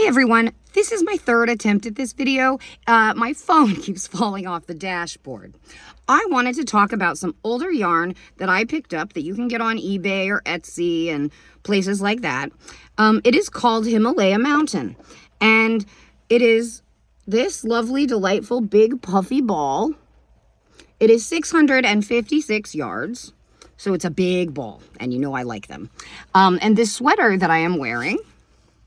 everyone, this is my third attempt at this video. My phone keeps falling off the dashboard. I wanted to talk about some older yarn that I picked up that you can get on eBay or Etsy and places like that. It is called Himalaya Mountain, and it is this lovely, delightful, big, puffy ball. It is 656 yards, so it's a big ball, and you know I like them. And this sweater that I am wearing,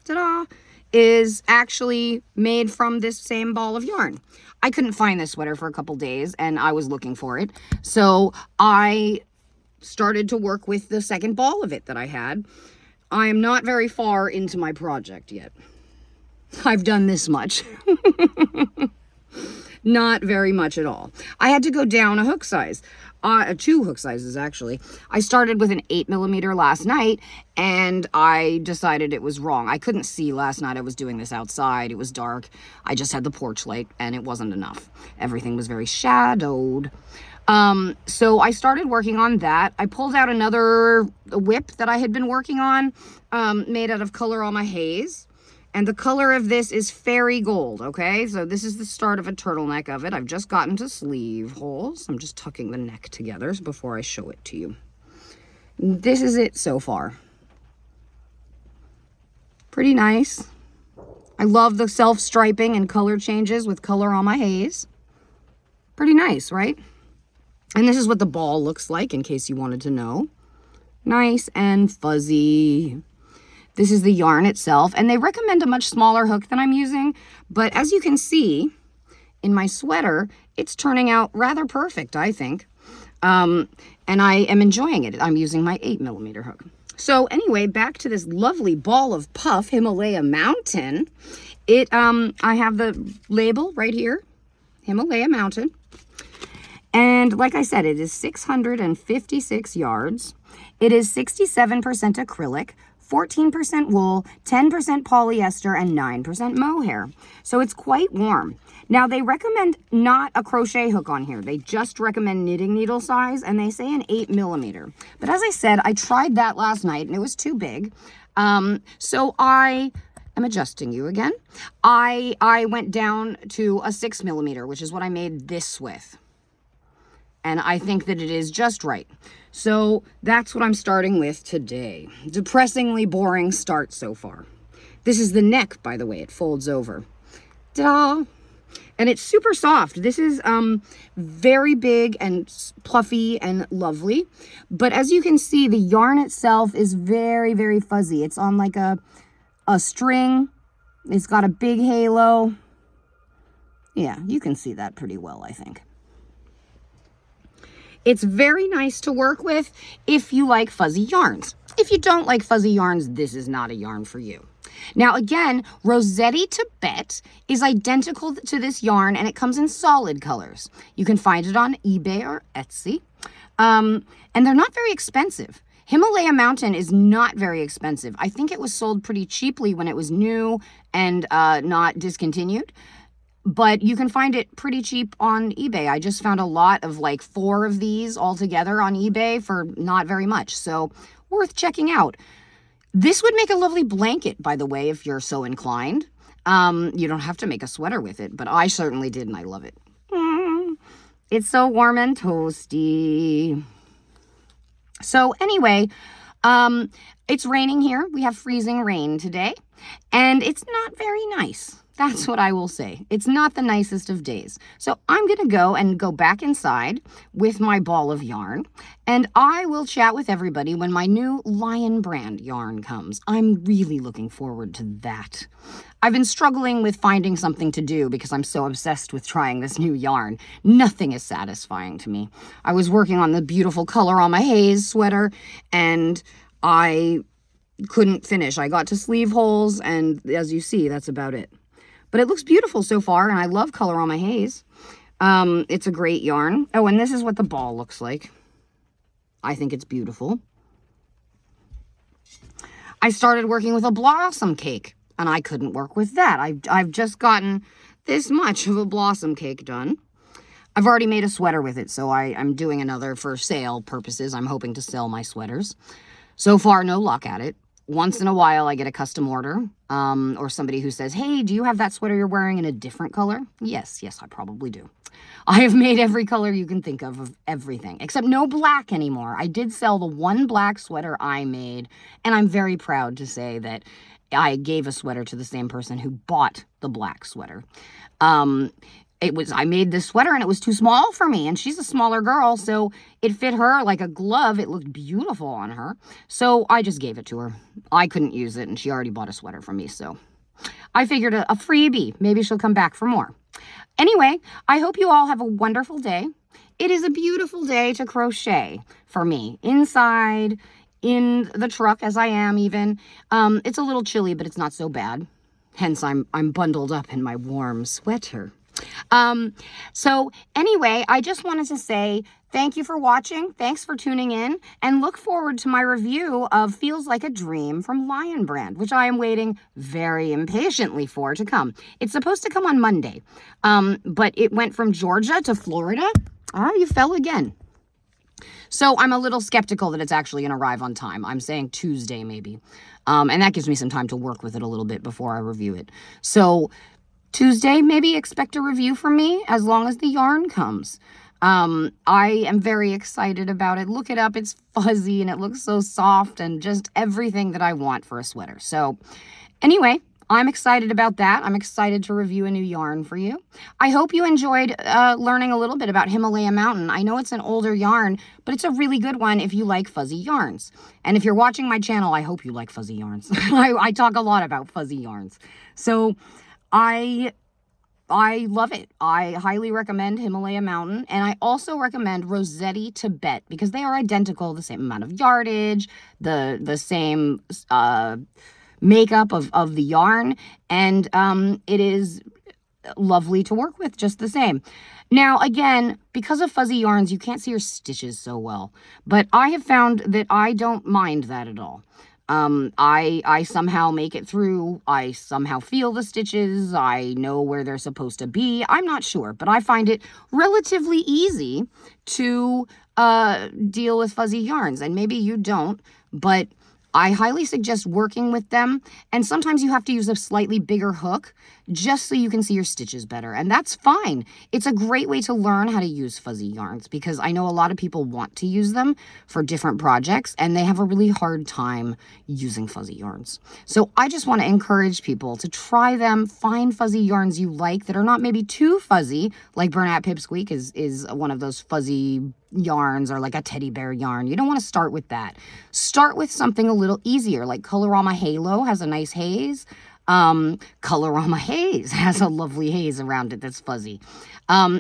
ta-da, is actually made from this same ball of yarn. I couldn't find this sweater for a couple days, and I was looking for it. So I started to work with the second ball of it that I had. I am not very far into my project yet. I've done this much. Not very much at all. I had to go down a hook size. 2 hook sizes, actually. I started with an 8mm last night, and I decided it was wrong. I couldn't see last night. I was doing this outside. It was dark. I just had the porch light, and it wasn't enough. Everything was very shadowed. So I started working on that. I pulled out another whip that I had been working on, made out of Color on My Haze. And the color of this is fairy gold, okay? So this is the start of a turtleneck of it. I've just gotten to sleeve holes. I'm just tucking the neck together before I show it to you. This is it so far. Pretty nice. I love the self-striping and color changes with Color on My Haze. Pretty nice, right? And this is what the ball looks like, in case you wanted to know. Nice and fuzzy. This is the yarn itself, and they recommend a much smaller hook than I'm using, but as you can see in my sweater, it's turning out rather perfect, I think. And I am enjoying it. I'm using my 8mm hook. So anyway, back to this lovely ball of puff, Himalaya Mountain. I have the label right here, Himalaya Mountain. And like I said, it is 656 yards. It is 67% acrylic, 14% wool, 10% polyester, and 9% mohair. So it's quite warm. Now, they recommend not a crochet hook on here. They just recommend knitting needle size, and they say an 8mm. But as I said, I tried that last night, and it was too big. So I am adjusting you again. I went down to a 6mm, which is what I made this with. And I think that it is just right. So that's what I'm starting with today. Depressingly boring start so far. This is the neck, by the way. It folds over. Ta-da! And it's super soft. This is very big and puffy and lovely. But as you can see, the yarn itself is very, very fuzzy. It's on like a string. It's got a big halo. Yeah, you can see that pretty well, I think. It's very nice to work with if you like fuzzy yarns. If you don't like fuzzy yarns, this is not a yarn for you. Now again, Rossetti Tibet is identical to this yarn, and it comes in solid colors. You can find it on eBay or Etsy. And they're not very expensive. Himalaya Mountain is not very expensive. I think it was sold pretty cheaply when it was new and not discontinued. But you can find it pretty cheap on eBay. I just found a lot of like 4 of these all together on eBay for not very much. So worth checking out. This would make a lovely blanket, by the way, if you're so inclined. You don't have to make a sweater with it, but I certainly did, and I love it. It's so warm and toasty. So anyway, it's raining here. We have freezing rain today, and it's not very nice. That's what I will say. It's not the nicest of days. So I'm going to go back inside with my ball of yarn, and I will chat with everybody when my new Lion Brand yarn comes. I'm really looking forward to that. I've been struggling with finding something to do because I'm so obsessed with trying this new yarn. Nothing is satisfying to me. I was working on the beautiful Color on My Haze sweater, and I couldn't finish. I got to sleeve holes, and as you see, that's about it. But it looks beautiful so far, and I love Color on My Haze. It's a great yarn. Oh, and this is what the ball looks like. I think it's beautiful. I started working with a blossom cake, and I couldn't work with that. I've just gotten this much of a blossom cake done. I've already made a sweater with it, so I'm doing another for sale purposes. I'm hoping to sell my sweaters. So far, no luck at it. once in a while, I get a custom order, or somebody who says, hey, do you have that sweater you're wearing in a different color? Yes, I probably do. I have made every color you can think of everything, except no black anymore. I did sell the one black sweater I made, and I'm very proud to say that I gave a sweater to the same person who bought the black sweater. I made this sweater and it was too small for me, and she's a smaller girl, so it fit her like a glove. It looked beautiful on her, so I just gave it to her. I couldn't use it, and she already bought a sweater from me, so I figured a freebie. Maybe she'll come back for more. Anyway, I hope you all have a wonderful day. It is a beautiful day to crochet for me, inside, in the truck as I am even. It's a little chilly, but it's not so bad. Hence, I'm bundled up in my warm sweater. So anyway, I just wanted to say thank you for watching. Thanks for tuning in, and look forward to my review of Feels Like a Dream from Lion Brand, which I am waiting very impatiently for to come. It's supposed to come on Monday, but it went from Georgia to Florida. You fell again. So I'm a little skeptical that it's actually going to arrive on time. I'm saying Tuesday maybe. And that gives me some time to work with it a little bit before I review it. So Tuesday, maybe expect a review from me as long as the yarn comes. I am very excited about it. Look it up. It's fuzzy and it looks so soft and just everything that I want for a sweater. So anyway, I'm excited about that. I'm excited to review a new yarn for you. I hope you enjoyed learning a little bit about Himalaya Mountain. I know it's an older yarn, but it's a really good one if you like fuzzy yarns. And if you're watching my channel, I hope you like fuzzy yarns. I talk a lot about fuzzy yarns. So I love it. I highly recommend Himalaya Mountain, and I also recommend Rossetti Tibet because they are identical, the same amount of yardage, the same makeup of the yarn, and it is lovely to work with just the same. Now, again, because of fuzzy yarns, you can't see your stitches so well, but I have found that I don't mind that at all. I somehow make it through. I somehow feel the stitches. I know where they're supposed to be. I'm not sure, but I find it relatively easy to deal with fuzzy yarns, and maybe you don't, but I highly suggest working with them, and sometimes you have to use a slightly bigger hook just so you can see your stitches better, and that's fine. It's a great way to learn how to use fuzzy yarns because I know a lot of people want to use them for different projects, and they have a really hard time using fuzzy yarns. So I just want to encourage people to try them, find fuzzy yarns you like that are not maybe too fuzzy, like Bernat Pipsqueak is one of those fuzzy yarns, or like a teddy bear yarn. You don't want to start with that. Start with something a little easier, like Colorama Halo has a nice haze. Colorama Haze has a lovely haze around it that's fuzzy.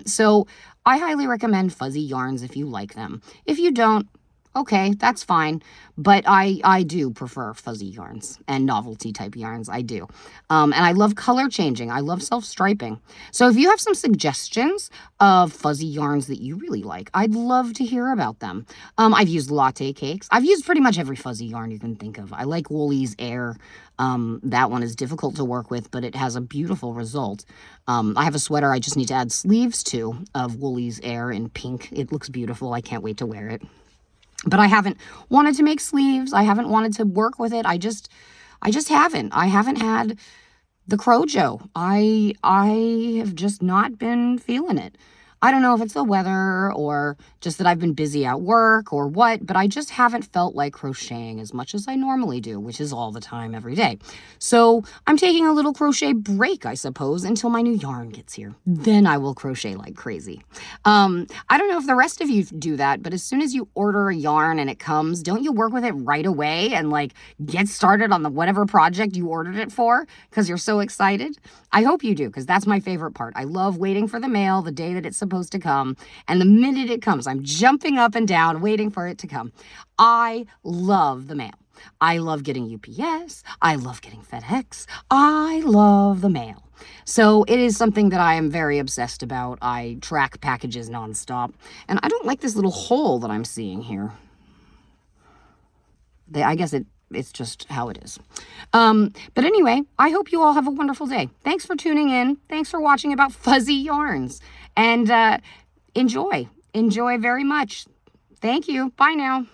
So I highly recommend fuzzy yarns if you like them. If you don't, okay, that's fine. But I do prefer fuzzy yarns and novelty type yarns. I do. And I love color changing. I love self-striping. So if you have some suggestions of fuzzy yarns that you really like, I'd love to hear about them. I've used latte cakes. I've used pretty much every fuzzy yarn you can think of. I like Woolly's Air. That one is difficult to work with, but it has a beautiful result. I have a sweater I just need to add sleeves to of Woolly's Air in pink. It looks beautiful. I can't wait to wear it. But I haven't wanted to make sleeves. I haven't wanted to work with it. I just haven't. I haven't had the Crojo. I have just not been feeling it. I don't know if it's the weather or just that I've been busy at work or what, but I just haven't felt like crocheting as much as I normally do, which is all the time, every day. So I'm taking a little crochet break, I suppose, until my new yarn gets here. Then I will crochet like crazy. I don't know if the rest of you do that, but as soon as you order a yarn and it comes, don't you work with it right away and like get started on the whatever project you ordered it for because you're so excited? I hope you do, because that's my favorite part. I love waiting for the mail the day that it's supposed to come, and the minute it comes, I'm jumping up and down waiting for it to come. I love the mail. I love getting UPS. I love getting FedEx. I love the mail. So it is something that I am very obsessed about. I track packages nonstop, and I don't like this little hole that I'm seeing here. I guess it's just how it is. But anyway, I hope you all have a wonderful day. Thanks for tuning in. Thanks for watching about fuzzy yarns. And enjoy very much. Thank you. Bye now.